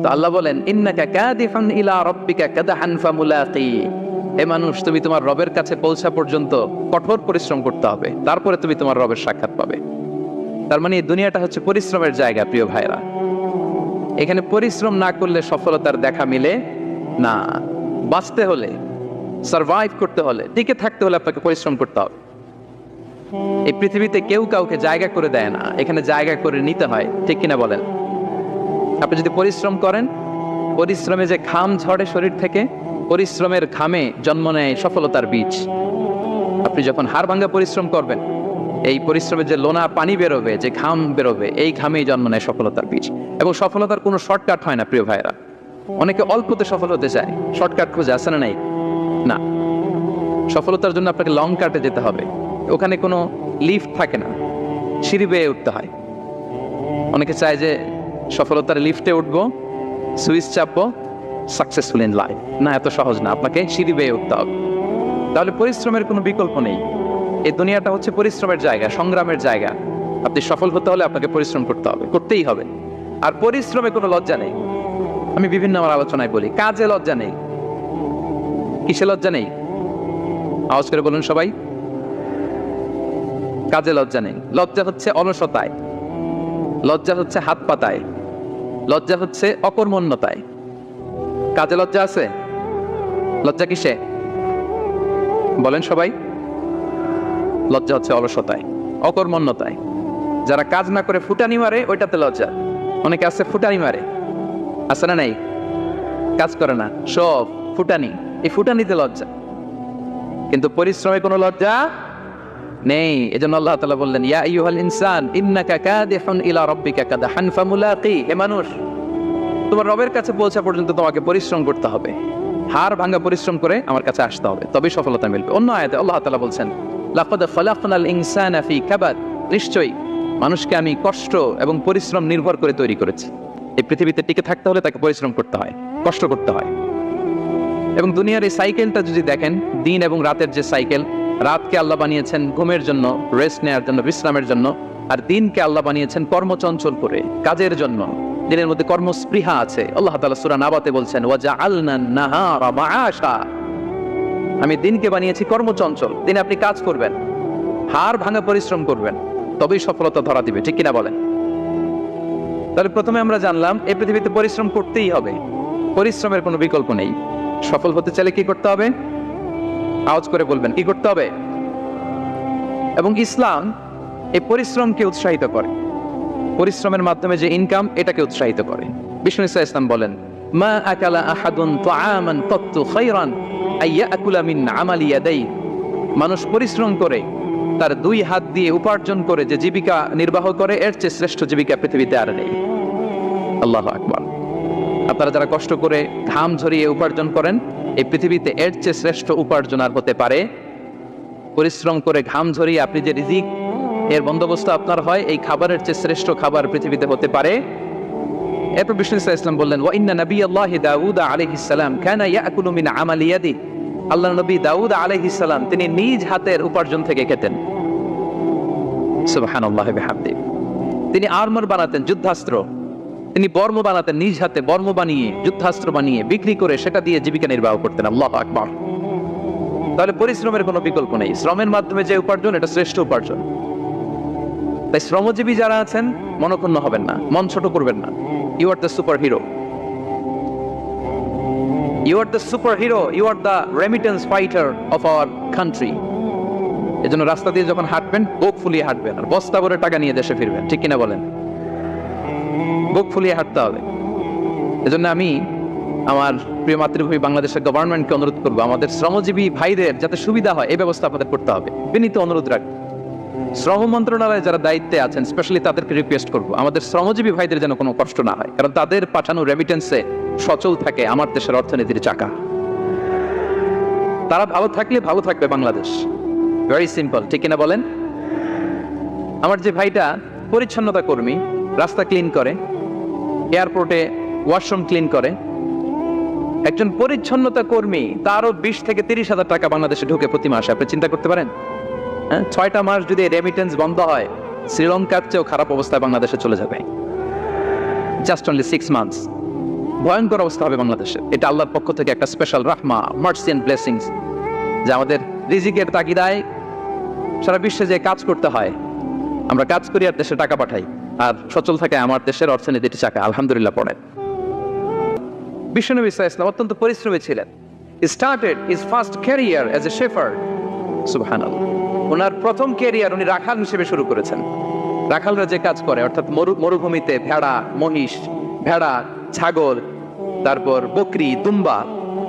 তো আল্লাহ বলেন ইন্নাকা কাদিহুন ইলা রাব্বিকা কাদহান ফামুলাকি, হে মানুষ তুমি তোমার রবের কাছে পৌঁছা পর্যন্ত কঠোর পরিশ্রম করতে হবে, তারপরে তুমি তোমার রবের সাক্ষাৎ পাবে। তার মানে এই দুনিয়াটা হচ্ছে পরিশ্রমের জায়গা প্রিয় ভাইরা। এখানে পরিশ্রম না করলে সফলতার দেখা মিলে না। বাঁচতে হলে, সারভাইভ করতে হলে, টিকে থাকতে হলে আপনাকে পরিশ্রম করতে হবে। এই পৃথিবীতে কেউ কাউকে জায়গা করে দেয় না, এখানে জায়গা করে নিতে হয়, ঠিক কিনা বলেন? আপনি যদি পরিশ্রম করেন, পরিশ্রমে যে ঘাম ঝরে শরীর থেকে, পরিশ্রমের ঘামে জন্ম নেয় সফলতার বীজ। আপনি যখন হাড় ভাঙা পরিশ্রম করবেন, এই পরিশ্রমে যে লোনা পানি বেরোবে, যে ঘাম বেরোবে, এই ঘামেই জন্ম নেয় সফলতার বীজ। এবং সফলতার কোনো শর্টকাট হয় না প্রিয় ভাইরা। অনেকে অল্পতে সফল হতে চায়, শর্টকাট খুঁজে, আছে না নাই? না, সফলতার জন্য আপনাকে লং কাটে যেতে হবে। ওখানে কোনো লিফট থাকে না, সিঁড়ি বেয়ে উঠতে হয়। অনেকে চায় যে সফলতার লিফটে উঠবো, সুইচ চাপবো, সাকসেসফুল ইন লাইফ। না, এত সহজ না, আপনাকে সিঁড়ি বেয়ে উঠতে হবে। তাহলে পরিশ্রমের কোনো বিকল্প নেই। এই দুনিয়াটা হচ্ছে পরিশ্রমের জায়গা, সংগ্রামের জায়গা। আপনি সফল হতে হলে আপনাকে পরিশ্রম করতে হবে, করতেই হবে। আর পরিশ্রমে কোনো লজ্জা নেই। আমি বিভিন্ন আমার আলোচনায় বলি, কাজে লজ্জা নেই। কিসে লজ্জা নেই? আওয়াজ করে বলুন সবাই। কাজে লজ্জা নেই। লজ্জা হচ্ছে অলসতায়, লজ্জা হচ্ছে হাত পাতায়, লজ্জা হচ্ছে অকর্মণ্যতায়। কাজে লজ্জা আছে? লজ্জা কিসে বলেন সবাই? লজ্জা হচ্ছে অলসতায়, অকর্মণ্যতায়। যারা কাজ না করে ফুটানি মারে, ওইটাতে লজ্জা। অনেকে আছে ফুটানি মারে, আছে না নাই? কাজ করে না, সব ফুটানি, এই ফুটানিতে লজ্জা। কিন্তু পরিশ্রমে কোনো লজ্জা নেই। এজন্য আল্লাহ তাআলা বললেন ইয়া আইয়ুহাল ইনসান ইন্নাকা কাদিহুন ইলা রাব্বিকা কাদহান ফামুলাকি, হে মানুষ তোমার রবের কাছে পৌঁছা পর্যন্ত তোমাকে পরিশ্রম করতে হবে। হাড় ভাঙা পরিশ্রম করে আমার কাছে আসতে হবে, তবেই সফলতা মিলবে। অন্য আয়াতে আল্লাহ তাআলা বলছেন লাকাদ খালাকনাল ইনসানা ফি কাবাদ, নিশ্চয়ই মানুষকে আমি কষ্ট এবং পরিশ্রম নির্ভর করে তৈরি করেছি। এই পৃথিবীতে টিকে থাকতে হলে তাকে পরিশ্রম করতে হয়, কষ্ট করতে হয়। এবং দুনিয়ার এই সাইকেলটা যদি দেখেন, দিন এবং রাতের যে সাইকেল, রাতকে আল্লাহ বানিয়েছেন ঘুমের জন্য, রেস্ট নেওয়ার জন্য, বিশ্রামের জন্য। আর দিনকে আল্লাহ বানিয়েছেন কর্মচঞ্চল করে, কাজের জন্য। দিনের মধ্যে কর্মস্পৃহা আছে। আল্লাহ তাআলা সূরা নাবাতে বলছেন ওয়াজআলনা নাহারা মাআশা, আমি দিনকে বানিয়েছি কর্মচঞ্চল। দিনে আপনি কাজ করবেন, হাড় ভাঙা পরিশ্রম করবেন, তবেই সফলতা ধরা দিবে, ঠিক কিনা বলেন? তাহলে প্রথমে আমরা জানলাম এই পৃথিবীতে পরিশ্রম করতেই হবে, পরিশ্রমের কোনো বিকল্প নেই। সফল হতে চাইলে কি করতে হবে? আওয়াজ করে বলবেন, কি করতে হবে? এবং ইসলাম এই পরিশ্রমকে উৎসাহিত করে, পরিশ্রমের মাধ্যমে যে ইনকাম, এটাকে উৎসাহিত করে। বিষ্ণু ইসলাম বলেন মা আকালা আহাদুন তাআমান কাত্তু খায়রান আইয়াকুলা মিন আমালি ইয়াদাই, মানুষ পরিশ্রম করে তার দুই হাত দিয়ে উপার্জন করে যে জীবিকা নির্বাহ করে, এর চেয়ে শ্রেষ্ঠ জীবিকা পৃথিবীতে আর নেই। আল্লাহু আকবার। আপনারা যারা কষ্ট করে ঘাম ঝরিয়ে উপার্জন করেন, এই পৃথিবীতে এর চেয়ে শ্রেষ্ঠ উপার্জন আর হতে পারে? পরিশ্রম করে ঘাম ঝরিয়ে আপনি যে রিজিক এর বন্দোবস্ত আপনার হয়, এই খাবারের চেয়ে শ্রেষ্ঠ খাবার পৃথিবীতে হতে পারে? এরপর বিষ্ণু ইসলাম বললেন ওয়া ইন্না নাবিয়াল্লাহি দাউদ আলাইহিস সালাম কানা ইয়াকুলু মিন আমালি ইয়াদি, আল্লাহর নবী দাউদ আলাইহিস সালাম তিনি নিজ হাতের উপার্জন থেকে খেতেন। সুবহানাল্লাহি বিহামদিহি। তিনি আর্মার বানাতেন, যুদ্ধাস্ত্র, তিনি বর্ম বানাতেন, নিজ হাতে বর্ম বানিয়ে, যুদ্ধাস্ত্র বানিয়ে বিক্রি করে সেটা দিয়ে জীবিকা নির্বাহ করতেন। আল্লাহু আকবার। তাহলে পরিশ্রমের কোনো বিকল্প নেই। শ্রমের মাধ্যমে যে উপার্জন, এটা শ্রেষ্ঠ উপার্জন। তাই শ্রমজীবী যারা আছেন, মনক্ষুণ্ণ হবেন না, মন ছোট করবেন না। You are the super hero, you are the super hero, you are the remittance fighter of our country. এজন্য রাস্তা দিয়ে যখন হাঁটবেন, বুক ফুলিয়ে হাঁটবেন, আর বস্তা ভরে টাকা নিয়ে দেশে ফিরবেন, ঠিক কিনা বলেন? বুক ফুলিয়ে হাঁটতে হবে। এজন্য আমি আমার প্রিয় মাতৃভূমি বাংলাদেশের গভর্নমেন্টকে অনুরোধ করবো, আমাদের শ্রমজীবী ভাইদের যাতে সুবিধা হয়, এই ব্যবস্থা আপনাদের করতে হবে। বিনীত অনুরোধ রাখবো, শ্রম মন্ত্রণালয়ে যারা দায়িত্বে আছেন, স্পেশালি তাদেরকে রিকোয়েস্ট করবো, আমাদের শ্রমজীবী ভাইদের যেন কোনো কষ্ট না হয়, কারণ তাদের পাঠানো রেমিটেন্সে সচল থাকে আমার দেশের অর্থনীতির চাকা। তারা ভালো থাকলে ভালো থাকবে বাংলাদেশ। ভেরি সিম্পল, ঠিক কিনা বলেন? আমার যে ভাইটা পরিচ্ছন্নতা কর্মী, রাস্তা ক্লিন করে, এয়ারপোর্টে ওয়াশরুম ক্লিন করে, একজন পরিচ্ছন্নতা কর্মী, তারও 20 থেকে 30 হাজার টাকা বাংলাদেশে ঢুকে প্রতি মাসে। আপনি চিন্তা করতে পারেন? 6টা মাস যদি রেমিটেন্স বন্ধ হয়, শ্রীলঙ্কার চেয়েও খারাপ অবস্থায় বাংলাদেশে চলে যাবে। Just only 6 months. ভয়ঙ্কর অবস্থা হবে বাংলাদেশে। এটা আল্লাহর পক্ষ থেকে একটা স্পেশাল রাহমা, মার্সি এন্ড ব্লেসিংস, যে আমাদের রিজিকের তাগিদায় সারা বিশ্বে যে কাজ করতে হয়, আমরা কাজ করি আর দেশে টাকা পাঠাই, আর সচল থাকে আমার দেশের অর্থনীতিটি চাকা, আলহামদুলিল্লাহ পড়েন। বিশ্বনবী সাল্লাল্লাহু আলাইহি ওয়াসাল্লাম অত্যন্ত পরিশ্রমী ছিলেন। He started his first career as a shepherd. সুবহানাল্লাহ। ওনার প্রথম ক্যারিয়ার উনি রাখাল হিসেবে শুরু করেছেন। রাখালরা যে কাজ করে, অর্থাৎ মরুভূমিতে ভেড়া, মহিষ, ভেড়া, ছাগল, তারপর বকরি, দুম্বা,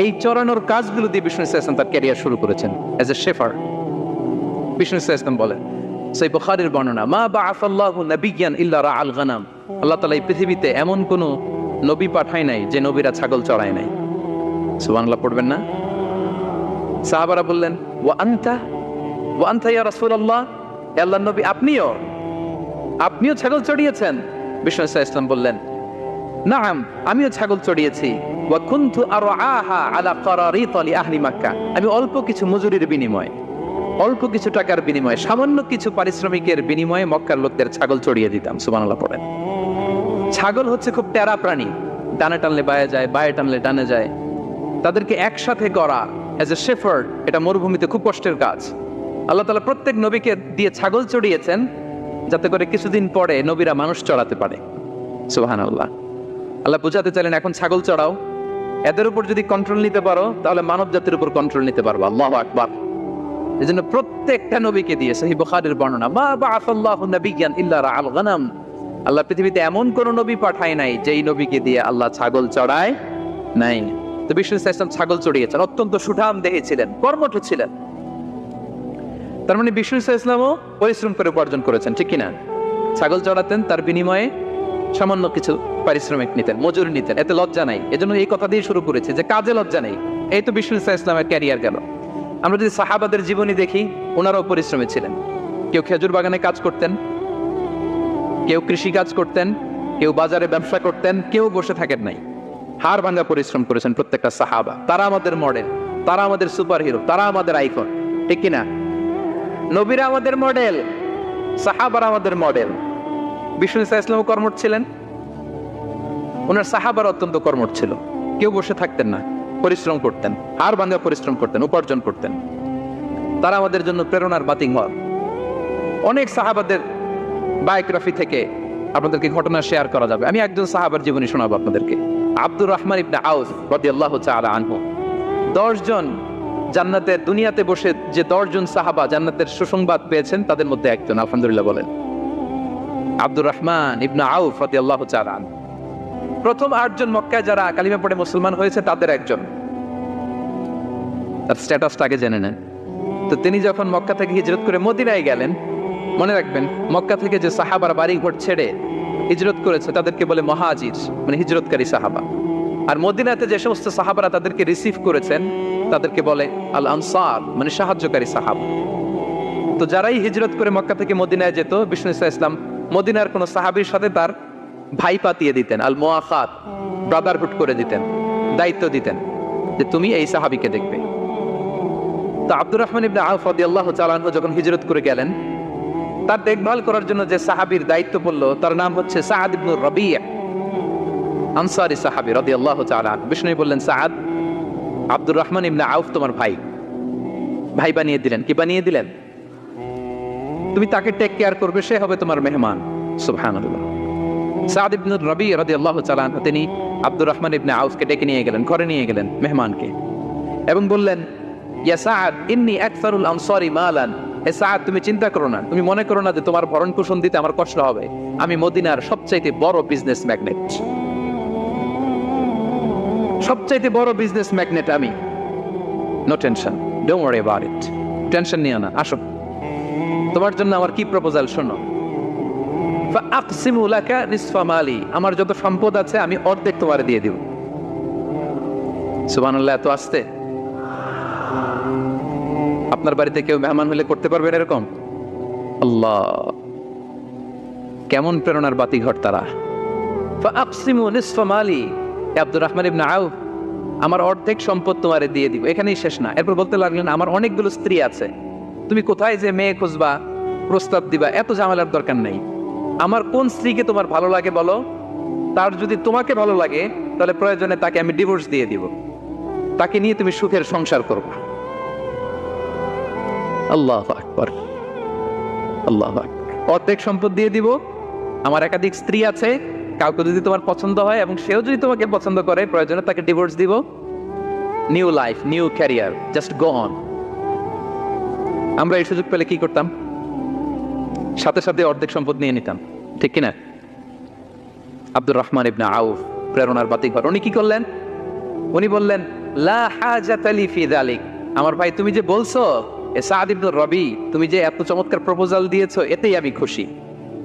এই চরানোর কাজগুলো দিয়ে বিষ্ণু সাল্লাল্লাহু আলাইহি ওয়াসাল্লাম তার ক্যারিয়ার শুরু করেছেন এজ এ শেফার্ড। বিষ্ণু সাল্লাল্লাহু আলাইহি ওয়াসাল্লাম বলেন, সহিহ বুখারীর বর্ণনা, মা বাআসাল্লাহু নাবিয়্যান ইল্লা রাআল গানাম। আল্লাহ তাআলা এই পৃথিবীতে এমন কোন নবী পাঠায় নাই যে নবীরা ছাগল চড়ায় নাই। সুবহানাল্লাহ পড়বেন না? সাহাবারা বললেন, ওয়া আনতা ইয়া রাসূলুল্লাহ, হে আল্লাহর নবী আপনিও ছাগল চড়িয়েছেন? বিষ্ণু সাল্লাল্লাহু আলাইহি ওয়াসাল্লাম বললেন, নাআম, আমিও ছাগল চড়িয়েছি। ওয়া কুনতু আরআহা আলা কারারিত লি আহলি মক্কা। আমি অল্প কিছু মজুরির বিনিময়ে, অল্প কিছু টাকার বিনিময়ে, সামান্য কিছু পারিশ্রমিকের বিনিময়ে মক্কার লোকদের ছাগল চড়িয়ে দিতাম। সুবহানাল্লাহ পড়েন। ছাগল হচ্ছে খুব টেরা প্রাণী, ডানে টানলে বায়ে যায়, বায়ে টানলে ডানে যায়। তাদেরকে একসাথে করা এজ এ শেফার্ড, এটা মরুভূমিতে খুব কষ্টের কাজ। আল্লাহ তাআলা প্রত্যেক নবীকে দিয়ে ছাগল চড়িয়েছেন যাতে করে কিছুদিন পরে নবীরা মানুষ চড়াতে পারে। সুবহানাল্লাহ। আল্লাহ বুঝাতে চাইলেন, এখন ছাগল চড়াও, এদের উপর যদি কন্ট্রোল নিতে পারো তাহলে মানব জাতির উপর কন্ট্রোল নিতে পারবো। আল্লাহু আকবার। এজন্য প্রত্যেকটা নবীকে দিয়ে, সহিহ বুখারীর বর্ণনা, মা বাআসাল্লাহু নাবিয়্যান ইল্লা রাআল গানাম। আল্লাহ পৃথিবীতে এমন কোন নবী পাঠায় নাই যেই নবীকে দিয়ে আল্লাহ ছাগল চড়ায় নাই। তো বিষ্ণু সাল্লাল্লাহু আলাইহি ওয়াসাল্লাম ছাগল চড়িয়েছেন, অত্যন্ত সুঠাম দেহে ছিলেন, কর্মঠ ছিলেন। তার মানে বিষ্ণু সাল্লাল্লাহু আলাইহি ওয়াসাল্লামও পরিশ্রম করে উপার্জন করেছেন, ঠিক কিনা? ছাগল চড়াতেন, তার বিনিময়ে সামান্য কিছু পারিশ্রমিক নিতেন, মজুরি নিতেন, এতে লজ্জা নাই। এজন্য এই কথা দিয়ে শুরু করেছে যে কাজে লজ্জা নেই। এই তো বিষ্ণু সাল্লাল্লাহু আলাইহি ওয়াসাল্লামের ক্যারিয়ার গেল। আমরা যদি সাহাবাদের জীবনী দেখি, ওনারাও পরিশ্রমী ছিলেন। কেউ খেজুর বাগানে কাজ করতেন, কেউ কৃষি কাজ করতেন, কেউ বাজারে ব্যবসা করতেন, কেউ বসে থাকেন নাই। হাড় ভাঙা পরিশ্রম করেছেন প্রত্যেকটা সাহাবা। তারা আমাদের মডেল, তারা আমাদের সুপার হিরো, তারা আমাদের আইকন, ঠিক কিনা? নবীরা আমাদের মডেল, সাহাবারা আমাদের মডেল। বিষ্ণু সাল্লাল্লাহু আলাইহি ওয়াসাল্লাম কর্মঠ ছিলেন, ওনার সাহাবারা অত্যন্ত কর্মঠ ছিল। কেউ বসে থাকতেন না, পরিশ্রম করতেন, হাড় ভাঙা পরিশ্রম করতেন, উপার্জন করতেন। তারা আমাদের জন্য প্রেরণার বাতিঘর। অনেক সাহাবাদের বায়োগ্রাফি থেকে আপনাদেরকে ঘটনা শেয়ার করা যাবে। আমি একজন সাহাবার জীবনী শোনাবো আপনাদেরকে। আব্দুর রহমান ইবনে আউফ রাদিয়াল্লাহু তাআলা আনহু। 10 জন জান্নাতের, দুনিয়াতে বসে যে 10 জন সাহাবা জান্নাতের সুসংবাদ পেয়েছেন তাদের মধ্যে একজন, আলহামদুলিল্লাহ বলেন। আব্দুর রহমান ইবনে আউফ রাদিয়াল্লাহু তাআলা আনহু প্রথম 8 জন মক্কায় যারা কালিমা পড়ে মুসলমান হয়েছে তাদের একজন। তার স্ট্যাটাসটা আগে জেনে নেন। তো তিনি যখন মক্কা থেকে হিজরত করে মদিনায় গেলেন, মনে রাখবেন মক্কা থেকে যে সাহাবারা বাড়ি ঘর ছেড়ে হিজরত করেছে তাদেরকে বলে মুহাজির, মানে হিজরতকারী সাহাবা। আর মদিনাতে যে সমস্ত সাহাবারা তাদেরকে রিসিভ করেছেন তাদেরকে বলে আল আনসার, মানে সাহায্যকারী সাহাবা। তো যারাই হিজরত করে মক্কা থেকে মদিনায় যেত, বিষ্ণু সাল্লাল্লাহু আলাইহি ওয়াসাল্লাম মদিনার কোন সাহাবীর সাথে তার ভাই পাতিয়ে দিতেন, আল মুআখাত, ব্রাদারহুড করে দিতেন, দায়িত্ব দিতেন যে তুমি এই সাহাবীকে দেখবে। তো আব্দুর রহমান ইবনে আউফ রাদিয়াল্লাহু তাআলা আনহু যখন হিজরত করে গেলেন, তার দেখভাল করার জন্য যে সাহাবীর দায়িত্ব পড়লো তার নাম হচ্ছে সাআদ ইবনে রাবি', আনসারী সাহাবী রাদিয়াল্লাহু তাআলা আনহু। বিষ্ণু বললেন, সাআদ, আব্দুর রহমান ইবনে আউফ তোমার ভাই, ভাই বানিয়ে দিলেন। কি বানিয়ে দিলেন? তুমি তাকে টেক কেয়ার করবে, সে হবে তোমার মেহমান। সুবহানাল্লাহ। সাআদ ইবনে রাবি' রাদিয়াল্লাহু তাআলা আনহু তিনি আব্দুর রহমান ইবনে আউফকে ডেকে নিয়ে গেলেন, ঘরে নিয়ে গেলেন মেহমানকে, এবং বললেন, ইয়া সাআদ ইন্নী আকসারুল আনসারি মালান। হে সাআদ, তুমি চিন্তা করো না, তুমি মনে করো না যে তোমার ভরণ পোষণ দিতে আমার কষ্ট হবে। আমি মদিনার সবচাইতে বড় বিজনেস ম্যাগনেট, সবচাইতে বড় বিজনেস ম্যাগনেট আমি। No tension, don't worry about it. Tension নিও না, আসো, তোমার জন্য আমার কি প্রপোজাল শোনো। ফাআকসিমু লাকা নিসফা মালি, আমার যত সম্পদ আছে আমি অর্ধেক তোমারে দিয়ে দিব। সুবহানাল্লাহ। এত আসতে আপনার বাড়িতে কেউ মেহমান হলে করতে পারবেন এরকম? আল্লাহ, কেমন প্রেরণার বাতিঘর তারা। ফাআকসিমু নিসফা মালি, আব্দুর রহমান ইবনে আউফ, আমার অর্ধেক সম্পদ তোমারে দিয়ে দিব। এখানেই শেষ না, এরপর বলতে লাগলেন, আমার অনেকগুলো স্ত্রী আছে, তুমি কোথায় যে মেয়ে খুঁজবা, প্রস্তাব দিবা, এত ঝামেলার দরকার নেই। আমার কোন স্ত্রীকে তোমার ভালো লাগে বলো, তার যদি তোমাকে ভালো লাগে তাহলে প্রয়োজনে তাকে আমি ডিভোর্স দিয়ে দিব, তাকে নিয়ে তুমি সুখের সংসার করবা। আল্লাহু আকবার, আল্লাহু আকবার। অর্ধেক সম্পদ দিয়ে দিব, আমার একাধিক স্ত্রী আছে, কাউকে যদি তোমার পছন্দ হয় এবং সেও যদি তোমাকে পছন্দ করে, প্রয়োজনে তাকে ডিভোর্স দিব, new life, new career, just go on. আমরা এই সুযোগ পেলে কি করতাম? সাথে সাথে অর্ধেক সম্পদ নিয়ে নিতাম, ঠিক কিনা? আব্দুর রহমান ইবনে আউফ, প্রেরণার বাতিঘর, উনি কি করলেন? উনি বললেন, লা হাজাতা লি ফি যালিক। আমার ভাই, তুমি যে বলছো সাদ ইবনে রবি, তুমি যে এত চমৎকার প্রপোজাল দিয়েছো, এতেই আমি খুশি,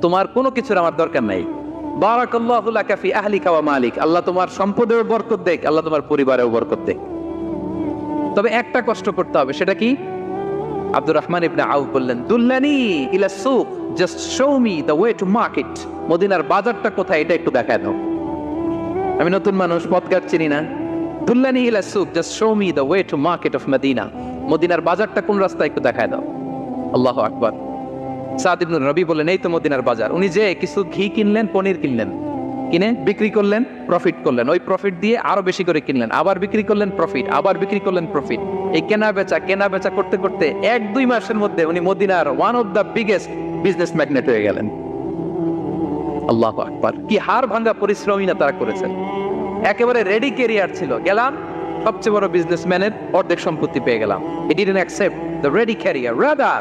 তোমার কোনো কিছুর আমার দরকার নাই। বারাকাল্লাহু লাকা ফি আহলিকা ওয়া মালিক, আল্লাহ তোমার সম্পদেও বরকত দেখ, আল্লাহ তোমার পরিবারেও বরকত দেখ। তবে একটা কষ্ট করতে হবে, সেটা কি? আব্দুর রহমান ইবনে আউফ বললেন, দুল্লানি ইলা সুক, just show me the way to market. মদিনার বাজারটা কোথায় এটা একটু দেখায় দাও। আমি নতুন মানুষ, পথঘাট চিনি না। দুল্লানি ইলা সুক, just show me the way to market of Medina. মদিনার বাজারটা কোন রাস্তায় একটু দেখায় দাও। আল্লাহু আকবার। সাদ ইবনে রবি বললেন, এই তো মদিনার বাজার। উনি যে কিছু ঘি কিনলেন, পনির কিনলেন, কিনে বিক্রি করলেন, প্রফিট করলেন। ওই প্রফিট দিয়ে আরো বেশি করে কিনলেন, আবার বিক্রি করলেন, প্রফিট, আবার বিক্রি করলেন, প্রফিট। এই কেনা বেচা করতে করতে 1-2 মাসের মধ্যে উনি মদিনার one of the biggest business magnate হয়ে গেলেন। আল্লাহু আকবার। কি হাড় ভাঙা পরিশ্রমী না তারা করেছেন। একেবারে রেডি ক্যারিয়ার ছিল, গেলাম সবচেয়ে বড় বিজনেসম্যানের অর্ধেক সম্পত্তি পেয়ে গেলাম। He didn't accept the ready career, rather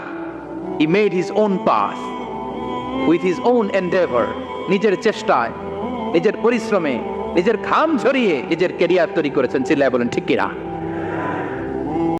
he made his own path with his own endeavor. নিজের চেষ্টায়, নিজের পরিশ্রমে, নিজের ঘাম ঝরিয়ে নিজের ক্যারিয়ার তৈরি করেছেন। চিল্লায় বলেন ঠিক কিনা?